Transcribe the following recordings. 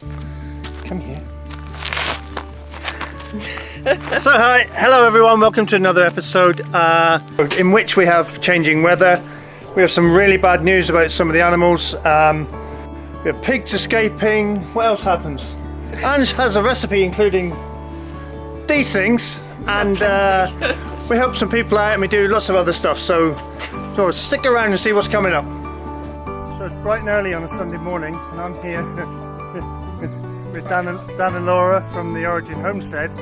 Come here. So hi, hello everyone, welcome to another episode in which we have changing weather. We have some really bad news about some of the animals. We have pigs escaping. What else happens? Ange has a recipe including these things, and we help some people out and we do lots of other stuff, so stick around and see what's coming up. So it's bright and early on a Sunday morning and I'm here with Dan and Laura from the Origin Homestead.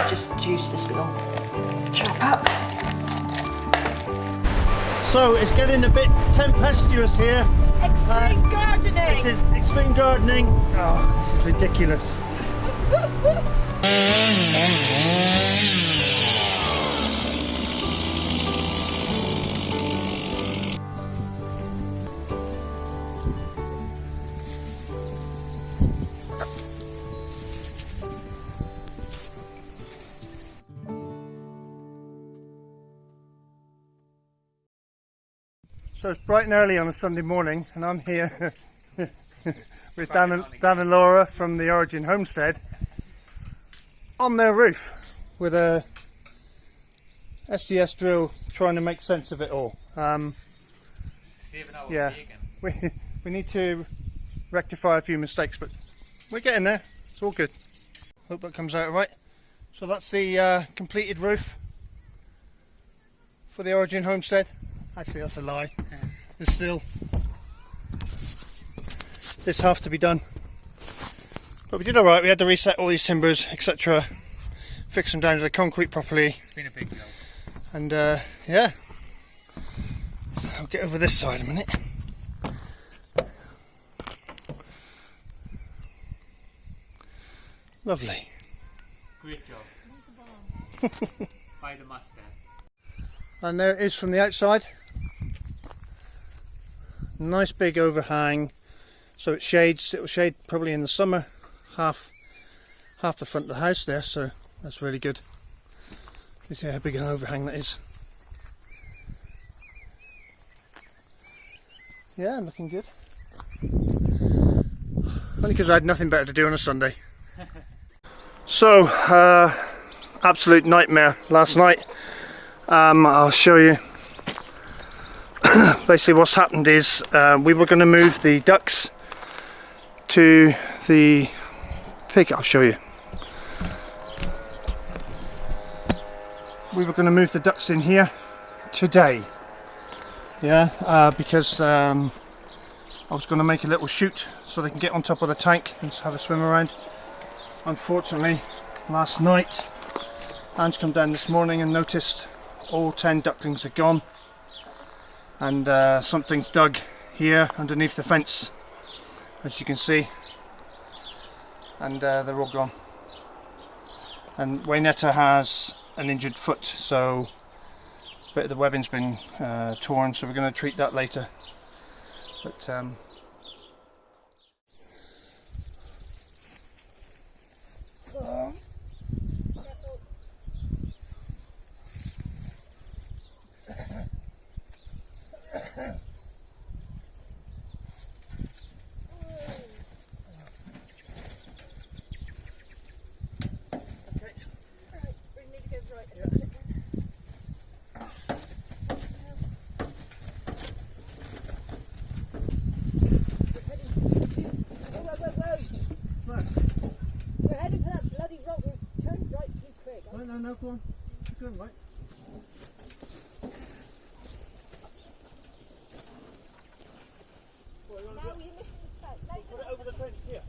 Just juice this little chop up. So it's getting a bit tempestuous here. Extreme gardening! This is extreme gardening. Oh, this is ridiculous. So it's bright and early on a Sunday morning and I'm here with Dan and Laura from the Origin Homestead on their roof with a SGS drill trying to make sense of it all. Yeah, we need to rectify a few mistakes, but we're getting there. It's all good. Hope that comes out all right. So that's the completed roof for the Origin Homestead. Actually, that's a lie. There's still this half to be done, but we did all right. We had to reset all these timbers, etc., fix them down to the concrete properly. It's been a big job. And yeah, I'll get over this side a minute. Lovely. Great job. By the master. And there it is from the outside. Nice big overhang, so it shades. It will shade probably in the summer half the front of the house there, so that's really good. You see how big an overhang that is. Yeah, looking good. Only because I had nothing better to do on a Sunday. So absolute nightmare last night. I'll show you. Basically what's happened is we were going to move the ducks to the pig. I'll show you. We were going to move the ducks in here today. Yeah, because I was going to make a little chute so they can get on top of the tank and have a swim around. Unfortunately, last night Ange come down this morning and noticed all 10 ducklings are gone. And something's dug here underneath the fence, as you can see, and they're all gone. And Waynetta has an injured foot, so a bit of the webbing's been torn, so we're going to treat that later. But no, go on. Keep going, right? Put it over the fence here.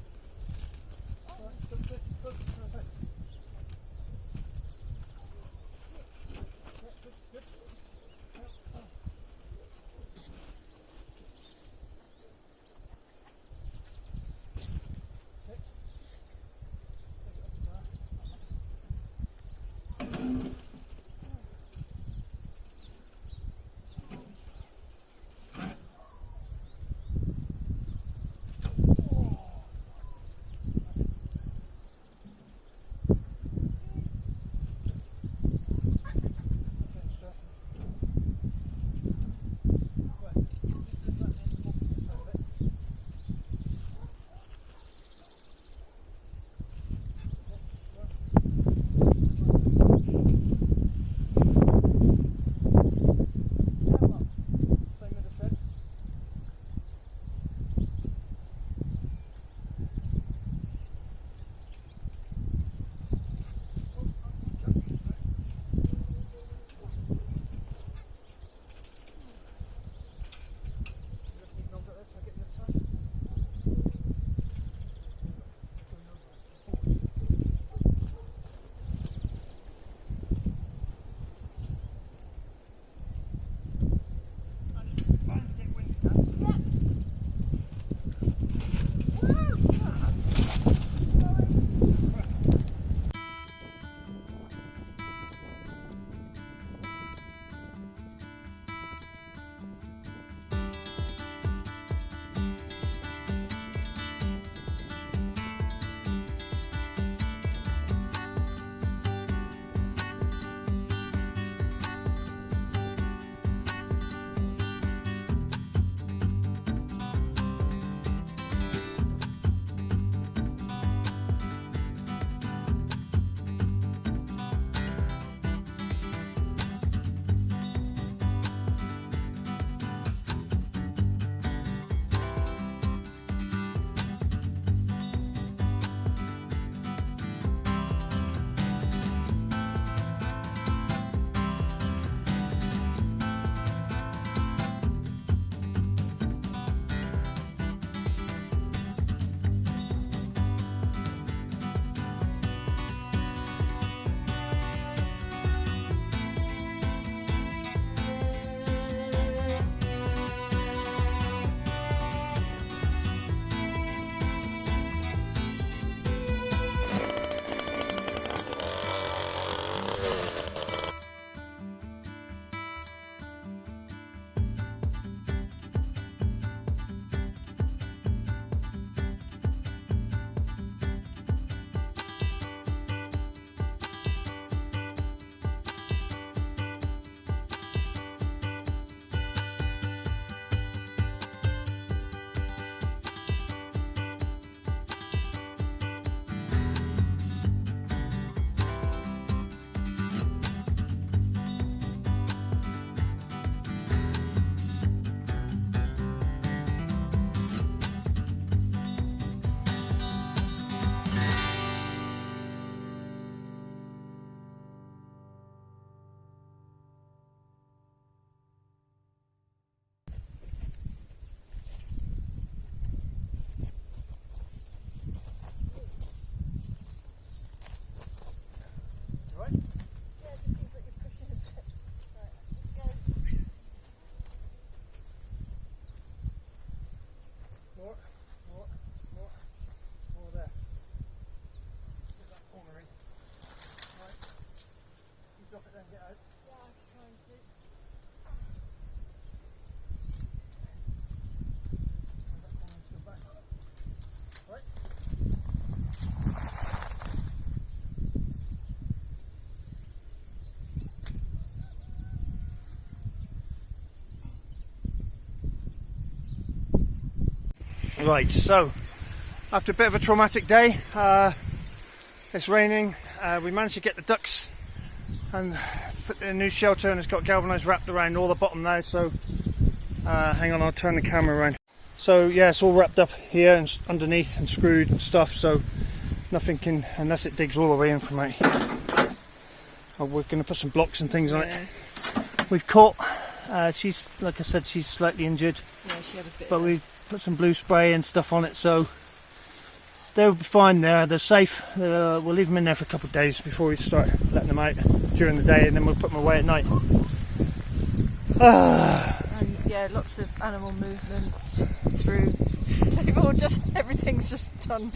More there. Get that corner in. Right. You drop it then, get out. Yeah, I can try and see. That corner's still back. Right. Right, so after a bit of a traumatic day, it's raining, we managed to get the ducks and put the new shelter, and it's got galvanised wrapped around all the bottom now, so hang on, I'll turn the camera around. So yeah, it's all wrapped up here and underneath and screwed and stuff, so nothing can, unless it digs all the way in from out here. Oh, we're going to put some blocks and things on it. We've caught, she's, like I said, she's slightly injured, Yeah, she had a bit. but we've put some blue spray and stuff on it, so they'll be fine there. They're safe. We'll leave them in there for a couple of days before we start letting them out during the day, and then we'll put them away at night. And yeah, lots of animal movement through. They've all just, everything's just done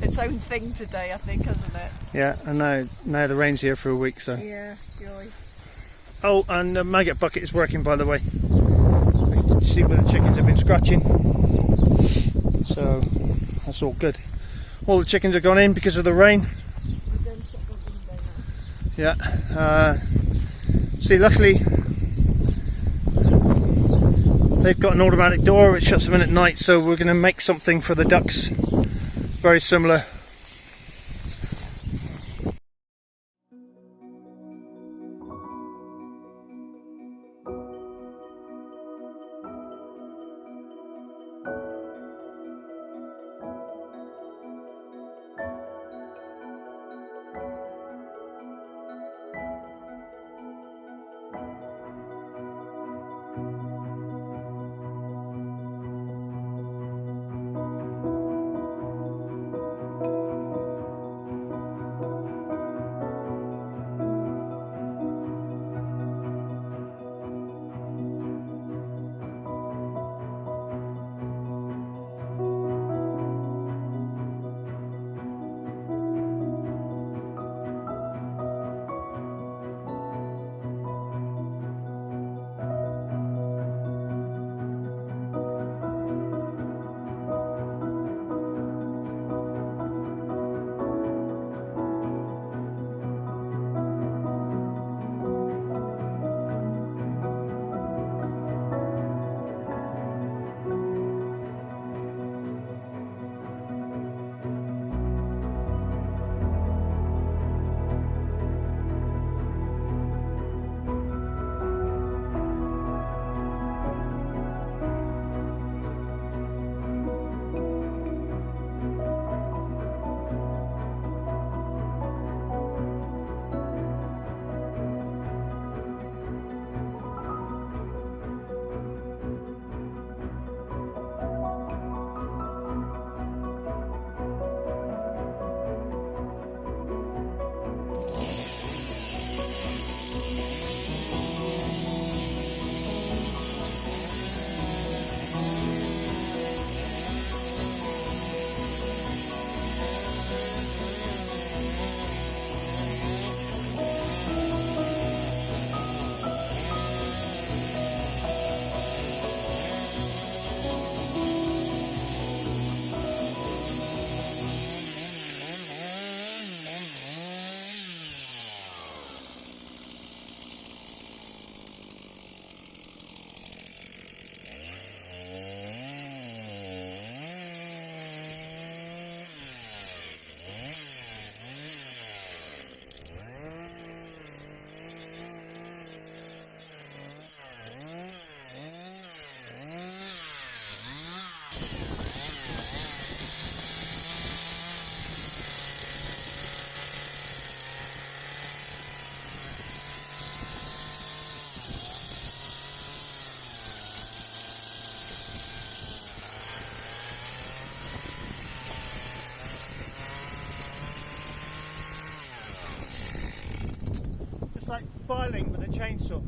its own thing today, I think, hasn't it? Yeah, and now the rain's here for a week, so. Yeah, joy. Oh, and the maggot bucket is working, by the way. You see where the chickens have been scratching, so that's all good. All the chickens have gone in because of the rain. Yeah. See, luckily they've got an automatic door which shuts them in at night, so we're going to make something for the ducks very similar. It's like filing with a chainsaw.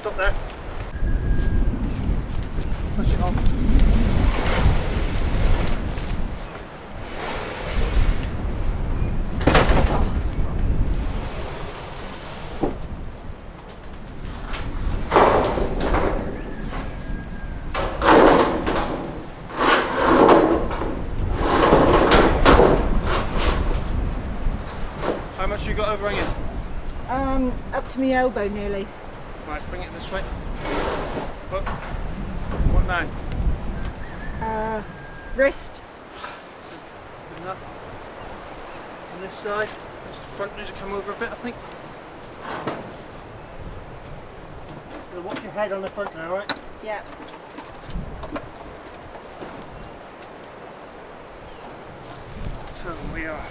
stop there. Push it on. How much you got overhanging? Up to my elbow nearly. Right, bring it this way. Up. What now? Wrist. Good enough. On this side, this front needs to come over a bit, I think. So watch your head on the front now, right? Yeah. So we are.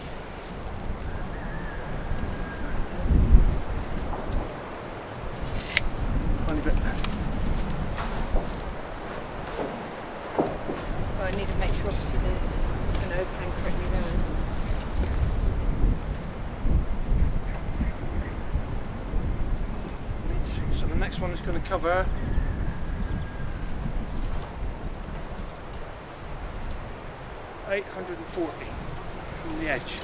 Tiny bit. Well, I need to make sure obviously there's an overhang correctly there. So the next one is going to cover 840 from the edge.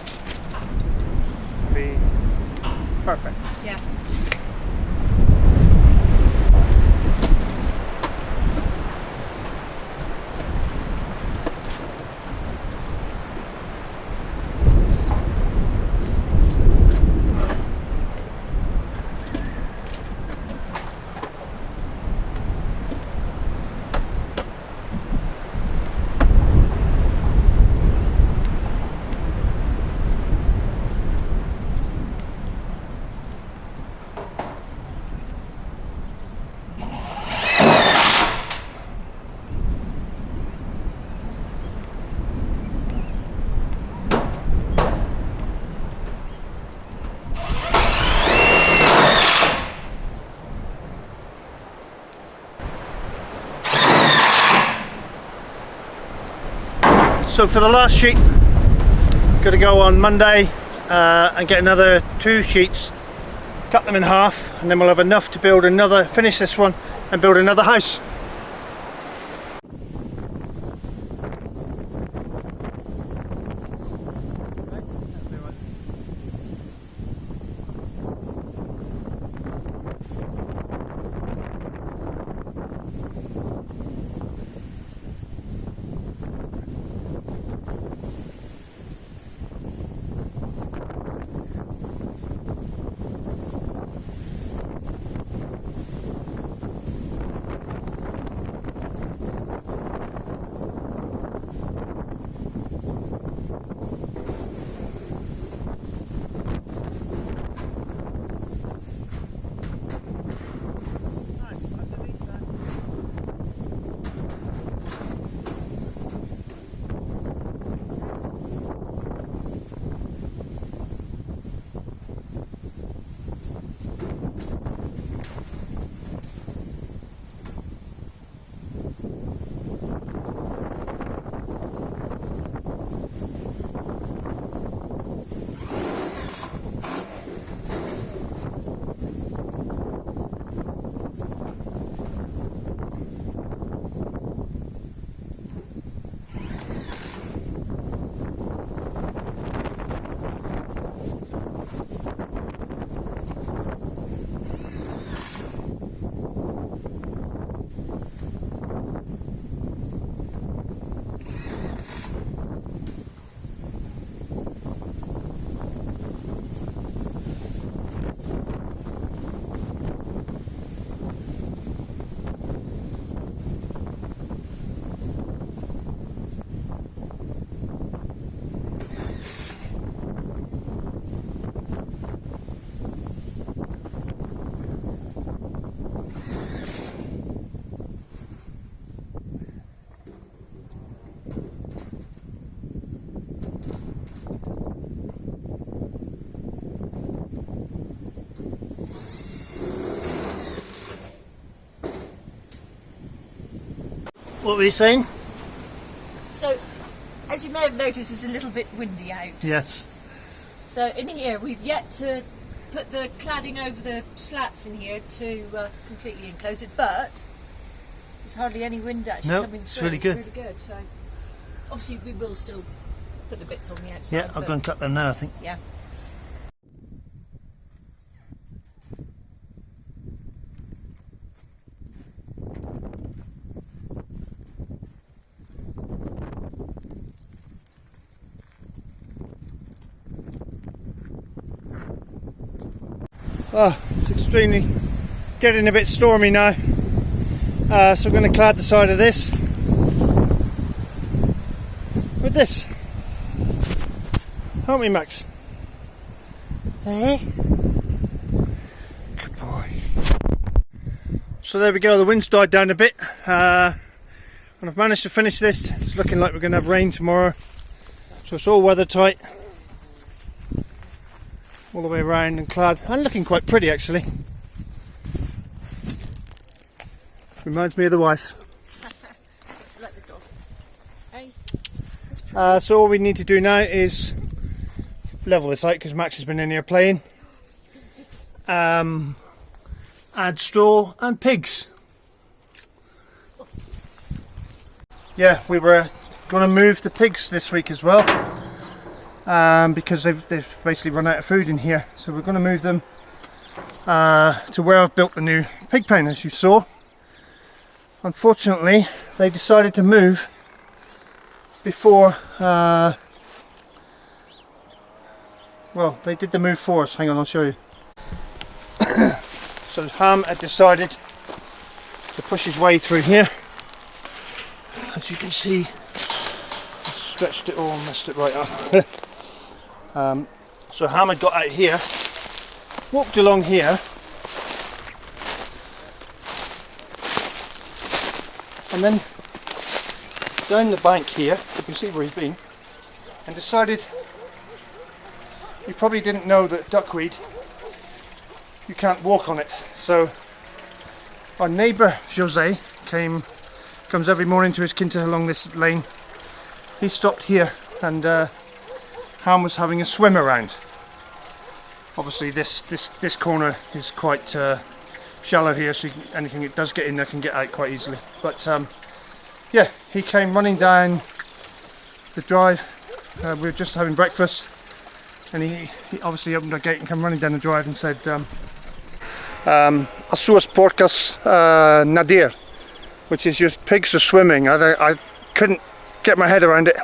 Be perfect. Yeah. So for the last sheet, got to go on Monday and get another 2 sheets, cut them in half, and then we'll have enough to build another, finish this one and build another house. What were you saying? So, as you may have noticed, it's a little bit windy out. Yes. So in here, we've yet to put the cladding over the slats in here to completely enclose it, but there's hardly any wind actually coming through. It's really good. It's really good. So obviously we will still put the bits on the outside. Yeah, I'll go and cut them now, I think. Yeah. Oh, it's extremely getting a bit stormy now. So we're going to clad the side of this with this, aren't we, Max? Eh? Good boy. So there we go, the wind's died down a bit, and I've managed to finish this. It's looking like we're going to have rain tomorrow, so it's all weather tight all the way around and clad, and looking quite pretty actually. Reminds me of the wife. Like the dog. Hey. So all we need to do now is level this out because Max has been in here playing. Add straw and pigs. Yeah, we were going to move the pigs this week as well, because they've basically run out of food in here. So we're going to move them to where I've built the new pig pen, as you saw. Unfortunately, they decided to move before, well, they did the move for us. Hang on, I'll show you. So Ham had decided to push his way through here. As you can see, I stretched it all and messed it right up. So Ham had got out here, walked along here, and then down the bank here, you can see where he's been, and decided, you probably didn't know that duckweed, you can't walk on it. So our neighbour Jose comes every morning to his quinta along this lane. He stopped here and Ham was having a swim around. Obviously this corner is quite shallow here, so anything that does get in there can get out quite easily. But yeah, he came running down the drive. We were just having breakfast, and he obviously opened the gate and came running down the drive and said, "As suas porcas nadar," which is just pigs are swimming. I couldn't get my head around it,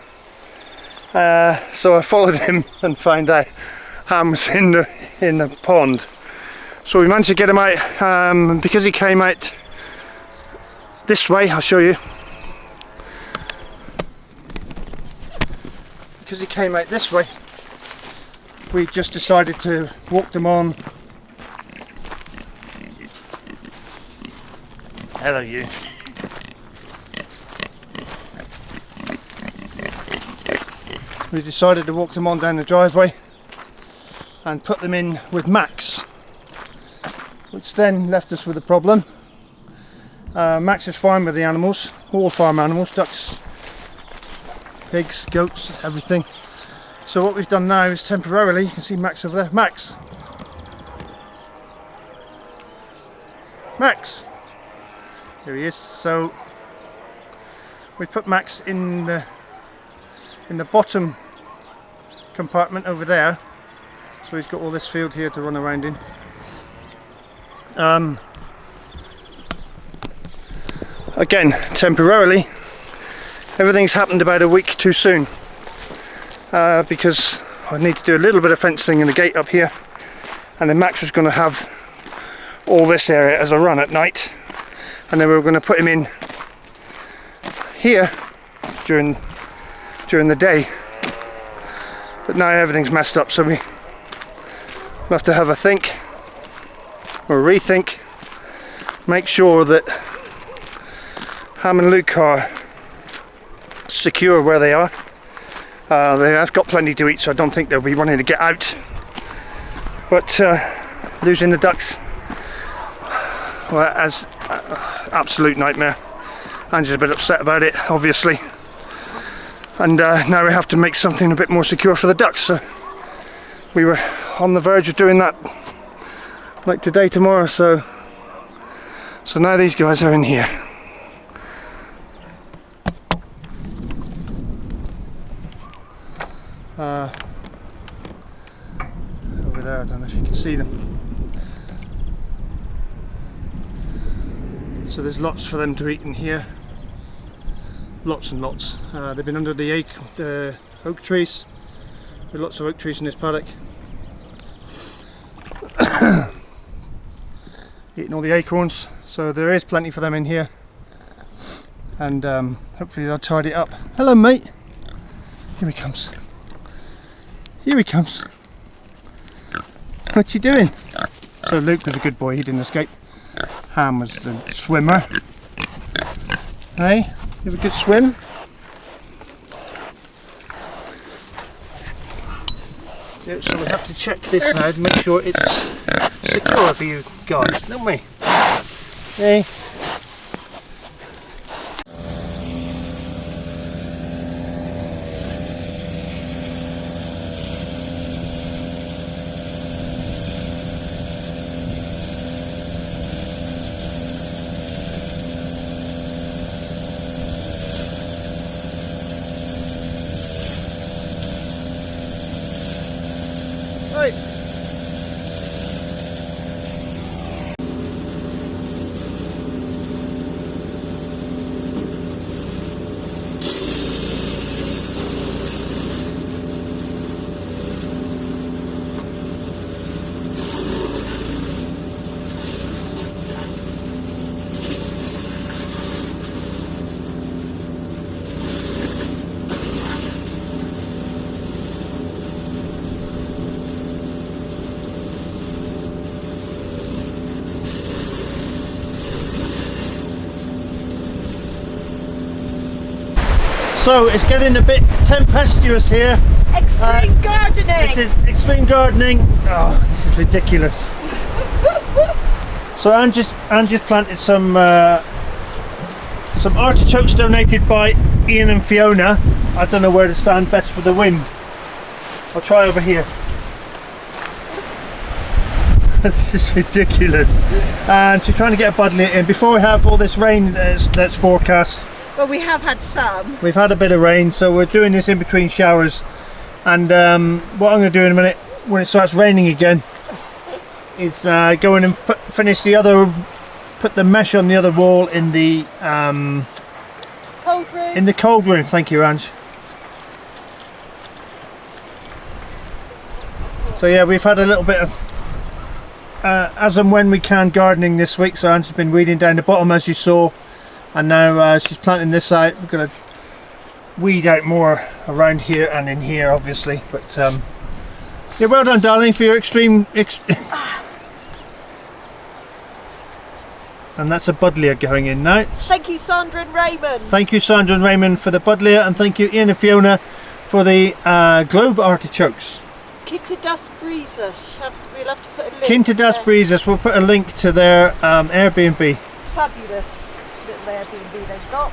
so I followed him and found out Ham was in the pond. So we managed to get him out, because he came out this way. I'll show you. Because he came out this way, we just decided to walk them on. Hello, you. We decided to walk them on down the driveway and put them in with Max, which then left us with a problem. Max is fine with the animals, all farm animals, ducks, pigs, goats, everything. So what we've done now is temporarily, you can see Max over there. Max! Max! Here he is. So we put Max in the bottom compartment over there. So he's got all this field here to run around in. Again, temporarily, everything's happened about a week too soon, because I need to do a little bit of fencing and a gate up here, and then Max was going to have all this area as a run at night, and then we were going to put him in here during the day. But now everything's messed up, so we'll have to have a think or rethink, make sure that Ham and Luke are secure where they are. They have got plenty to eat, so I don't think they'll be wanting to get out. But losing the ducks, well, as absolute nightmare. Angie's a bit upset about it, obviously. And now we have to make something a bit more secure for the ducks. So we were on the verge of doing that like today, tomorrow. So now these guys are in here. Over there, I don't know if you can see them. So there's lots for them to eat in here. Lots and lots. They've been under the oak trees. There are lots of oak trees in this paddock. Eating all the acorns. So there is plenty for them in here. And hopefully they'll tidy it up. Hello, mate. Here he comes. Here he comes. What you doing? So Luke was a good boy, he didn't escape. Ham was the swimmer. Hey, you have a good swim? So we have to check this now to make sure it's secure for you guys, don't we? Hey. Right. So it's getting a bit tempestuous here. Extreme gardening! This is extreme gardening. Oh, this is ridiculous. So Andrew's planted some artichokes donated by Ian and Fiona. I don't know where to stand best for the wind. I'll try over here. This is ridiculous. And she's trying to get a buddleia in before we have all this rain that's forecast. Well, we have had some. We've had a bit of rain, so we're doing this in between showers. And what I'm going to do in a minute, when it starts raining again, is go in and put the mesh on the other wall in the Cold room. in the cold room. Thank you, Ange. So yeah, we've had a little bit of as and when we can gardening this week. So Ange's been weeding down the bottom, as you saw. And now she's planting this out. We're going to weed out more around here and in here, obviously. But yeah, well done, darling, for your extreme. And that's a buddleia going in now. Thank you, Sandra and Raymond. Thank you, Sandra and Raymond, for the buddleia, and thank you, Ian and Fiona, for the globe artichokes. Quinta das Brisas. We'll have to put a link. Quinta das Brisas. We'll put a link to their Airbnb. Fabulous little Airbnb they've got.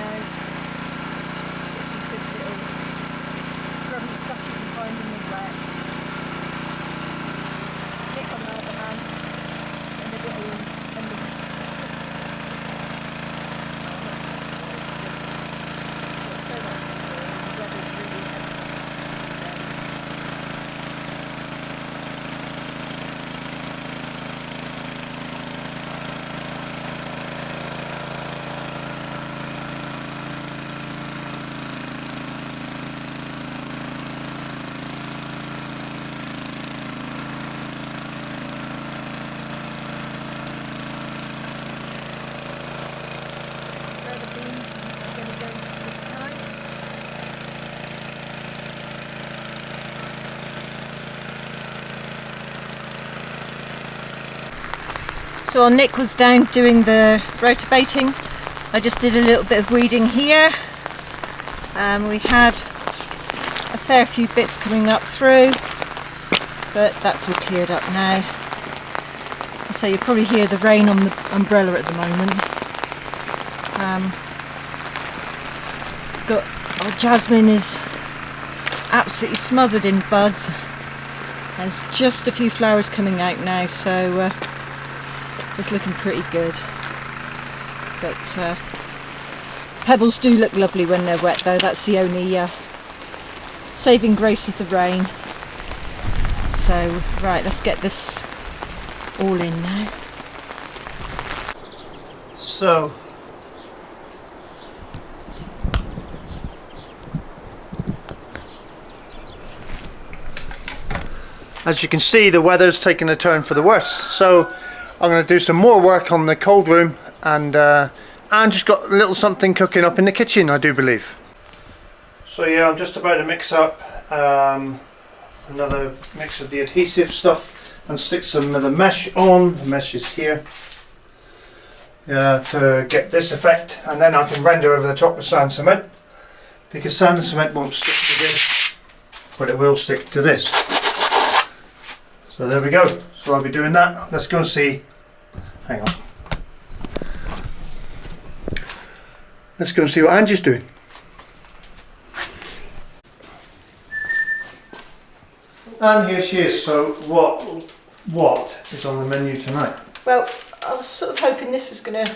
now. Get some good little grubby stuff you can find in the wet. Nick on the other hand, and the little and the it's just got so much to do. The weather's really excellent these days. So while Nick was down doing the rotivating, I just did a little bit of weeding here. We had a fair few bits coming up through, but that's all cleared up now. So you probably hear the rain on the umbrella at the moment. Our jasmine is absolutely smothered in buds. There's just a few flowers coming out now, so it's looking pretty good. But pebbles do look lovely when they're wet though. That's the only saving grace of the rain. So right, let's get this all in now. So as you can see, the weather's taken a turn for the worse. So I'm going to do some more work on the cold room, and just got a little something cooking up in the kitchen, I do believe. So yeah, I'm just about to mix up another mix of the adhesive stuff and stick some of the mesh on. The mesh is here to get this effect, and then I can render over the top with sand cement, because sand and cement won't stick to this, but it will stick to this. So there we go. So I'll be doing that. Let's go and see. Hang on. Let's go and see what Angie's doing. And here she is. So what is on the menu tonight? Well, I was sort of hoping this was going to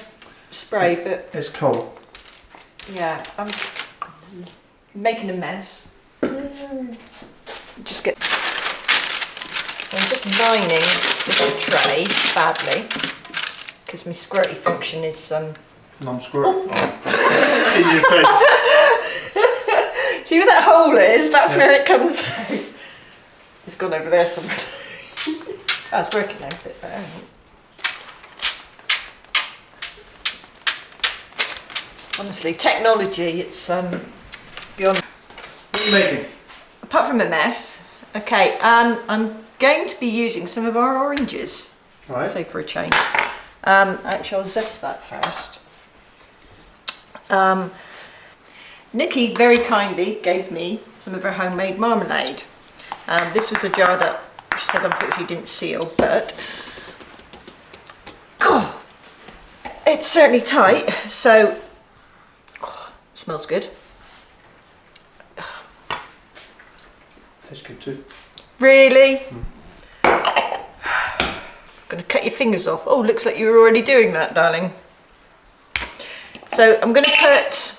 spray, but it's cold. Yeah, I'm making a mess. So I'm just lining this tray badly because my squirty function is non-squirt. Oh. In your face. See where that hole is? That's where it comes out. It's gone over there somewhere. That's working now a bit better. Honestly, technology, it's beyond. What are you making? Apart from a mess, okay, I'm going to be using some of our oranges, right. Say for a change. Actually, I'll zest that first. Nikki very kindly gave me some of her homemade marmalade. This was a jar that she said unfortunately didn't seal, but God, it's certainly tight, so smells good. Tastes good too. Really? Gonna cut your fingers off. Oh, looks like you were already doing that, darling. So I'm gonna put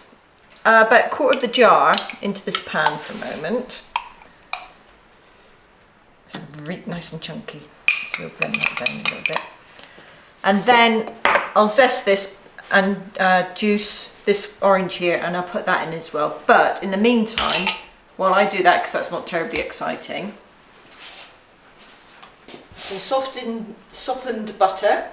about a quarter of the jar into this pan for a moment. It's really nice and chunky. So we'll blend that down a little bit. And then I'll zest this and juice this orange here, and I'll put that in as well. But in the meantime, while I do that, because that's not terribly exciting, some softened butter.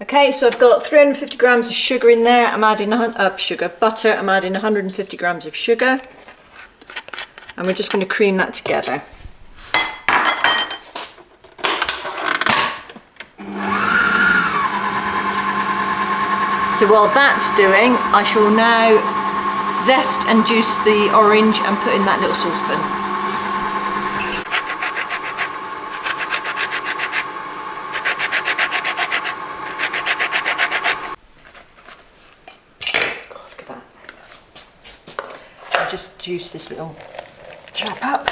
Okay, so I've got 350 grams of sugar in there. I'm adding butter. I'm adding 150 grams of sugar, and we're just going to cream that together. So while that's doing, I shall now zest and juice the orange and put in that little saucepan. Oh, look at that. I'll just juice this little chap up.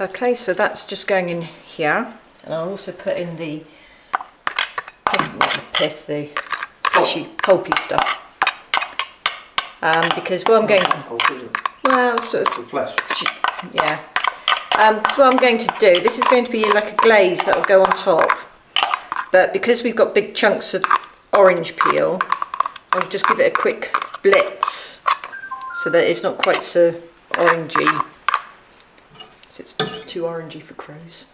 Okay, so that's just going in here, and I'll also put in the the fleshy, pulpy stuff. Because what I'm going, well, sort of flesh. Yeah. So what I'm going to do, this is going to be like a glaze that will go on top, but because we've got big chunks of orange peel, I'll just give it a quick blitz so that it's not quite so orangey. It's too orangey for crows.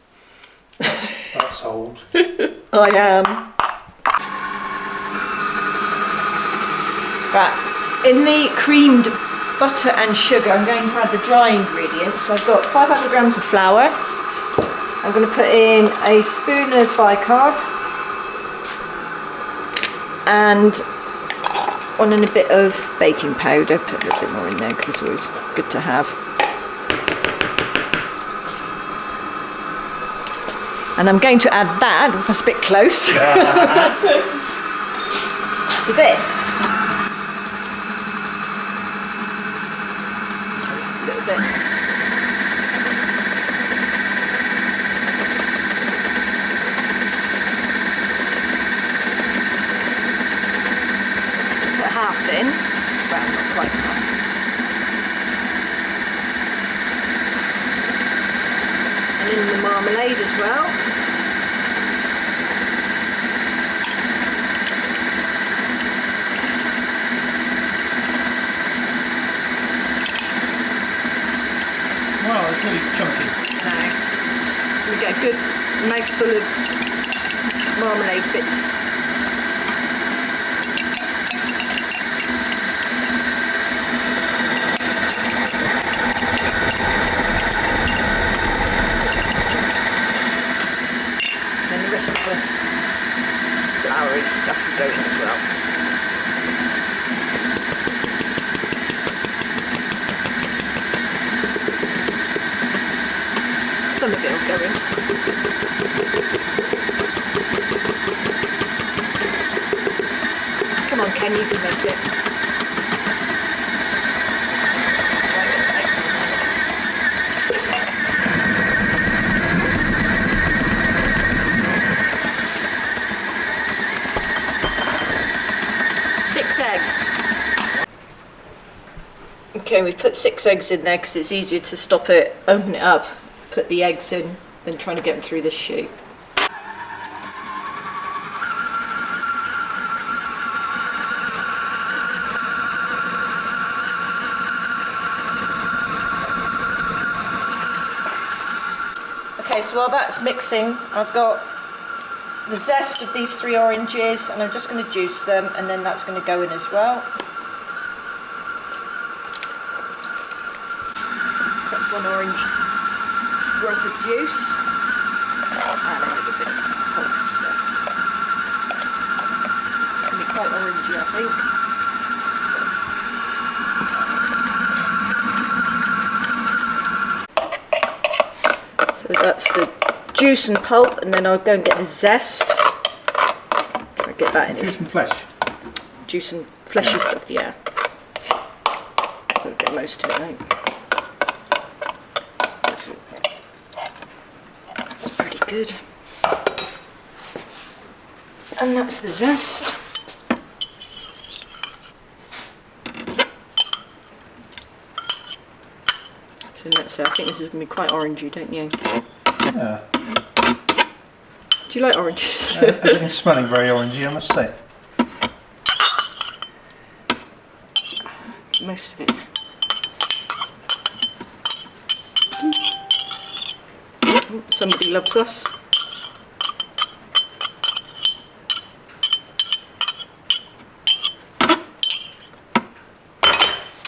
That's old. I am. Right, in the creamed butter and sugar, I'm going to add the dry ingredients. So I've got 500 grams of flour. I'm going to put in a spoon of bicarb and on in a bit of baking powder. Put a little bit more in there because it's always good to have. And I'm going to add that, that's a bit close, to this. A little bit. Put half in, well, not quite half. And in the marmalade as well. Wow, it's really chunky. No. We get a good mouthful of marmalade bits. And the rest of the floury stuff will go in as well. Some of it will go in. Come on, Ken, you can make it. Okay, we've put 6 eggs in there because it's easier to stop it, open it up, put the eggs in, than trying to get them through this chute. Okay, so while that's mixing, I've got the zest of these 3 oranges and I'm just going to juice them, and then that's going to go in as well. So that's 1 orange worth of juice and a little bit of pulpy stuff. It's going to be quite orangey, I think. So that's the juice and pulp, and then I'll go and get the zest. Try to get that in. Juice and flesh. Juice and fleshy stuff, yeah. I'll get most of it out. That's pretty good. And that's the zest. So let's say, I think this is going to be quite orangey, don't you? Yeah. Do you like oranges? Everything's smelling very orangey, I must say. Most of it. Somebody loves us.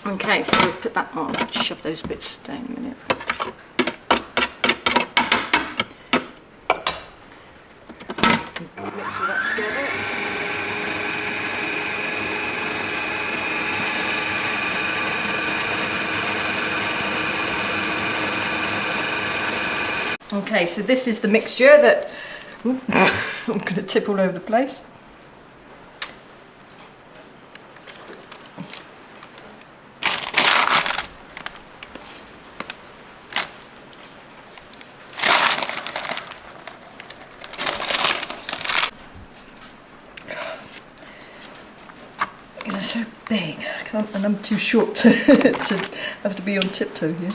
Okay, so we'll put that on. Shove those bits down a minute. Mix all that together. Okay, so this is the mixture that I'm going to tip all over the place. These are so big, and I'm too short to have to be on tiptoe here.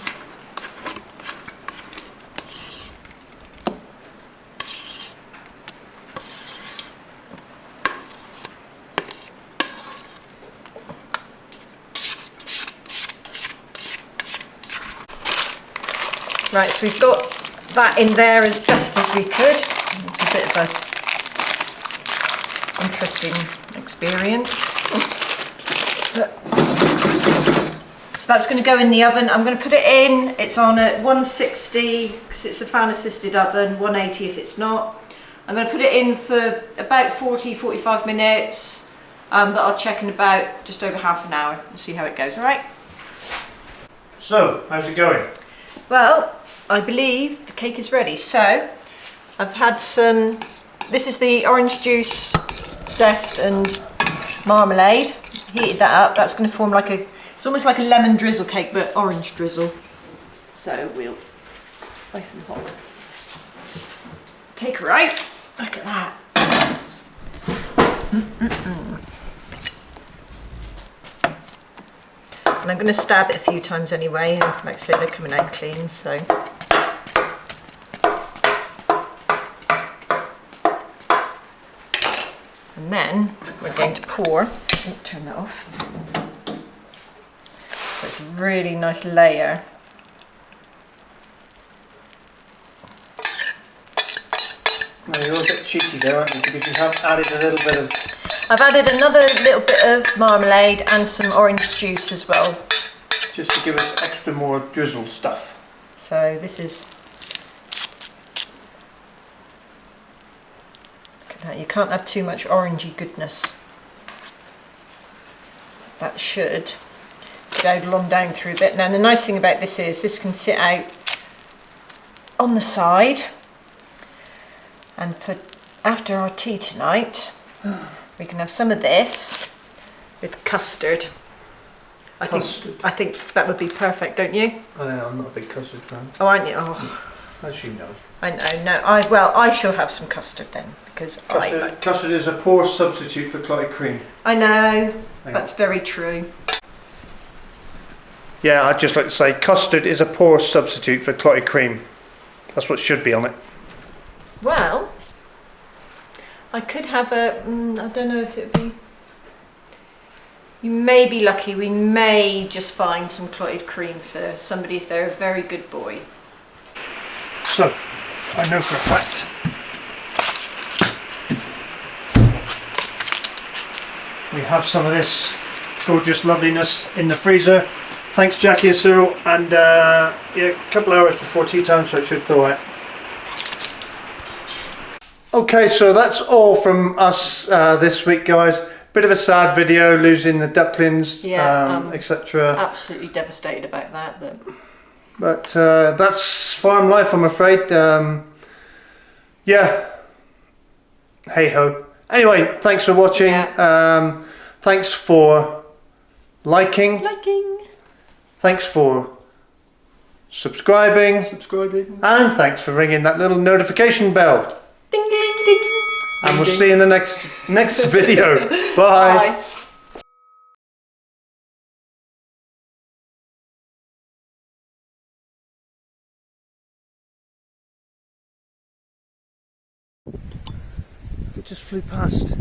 Right, so we've got that in there as best as we could. It's a bit of an interesting experience. But that's going to go in the oven. I'm going to put it in. It's on at 160 because it's a fan assisted oven, 180 if it's not. I'm going to put it in for about 40-45 minutes, but I'll check in about just over half an hour and see how it goes, alright? So, how's it going? Well, I believe the cake is ready. So, I've had some, this is the orange juice, zest and marmalade. Heated that up. That's going to form like it's almost like a lemon drizzle cake, but orange drizzle. So we'll, nice and hot. Take her out. Look at that. And I'm going to stab it a few times anyway, and like I say, they're coming out clean, so. And then we're going to pour, turn that off. So it's a really nice layer. Now you're a bit cheeky there, aren't you? Because you have added a little bit of... I've added another little bit of marmalade and some orange juice as well. Just to give us extra more drizzle stuff. So this is... Look at that, you can't have too much orangey goodness. That should go along down through a bit. Now the nice thing about this is this can sit out on the side, and for after our tea tonight we can have some of this with custard. I think that would be perfect, don't you? I'm not a big custard fan. Oh, aren't you? Oh. As you know. I know, no, I shall have some custard then, because custard is a poor substitute for clotted cream. I know, that's very true. Yeah, I'd just like to say custard is a poor substitute for clotted cream. That's what should be on it. Well, I could have I don't know if it'd be... You may be lucky, we may just find some clotted cream for somebody if they're a very good boy. So, I know for a fact we have some of this gorgeous loveliness in the freezer. Thanks Jackie and Cyril, and yeah, a couple of hours before tea time, so it should thaw out. Okay, so that's all from us this week, guys. Bit of a sad video, losing the ducklings, yeah, etc. Absolutely devastated about that, but that's farm life, I'm afraid. Yeah, hey ho. Anyway, thanks for watching. Yeah. Thanks for liking. Thanks for subscribing. And thanks for ringing that little notification bell. Ding ding ding. And we'll see you in the next video. Bye. Bye. It just flew past.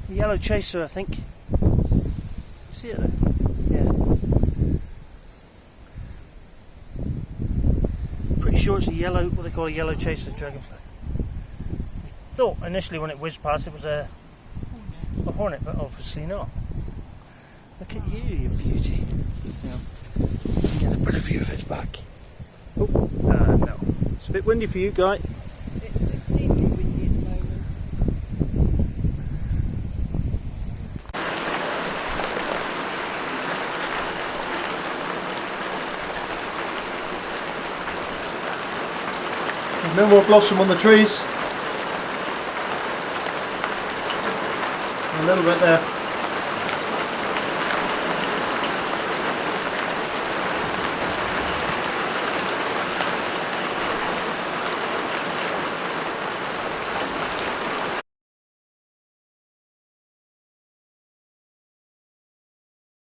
A yellow chaser, I think. See it there? Yeah. Pretty sure it's a yellow, what they call a yellow chaser dragonfly. I thought initially when it whizzed past it was a hornet, but obviously not. Look at you, you beauty. Now, get a better view of its back. Oh, no. It's a bit windy for you, Guy. It's exceedingly windy at the moment. No more blossom on the trees. A little bit there.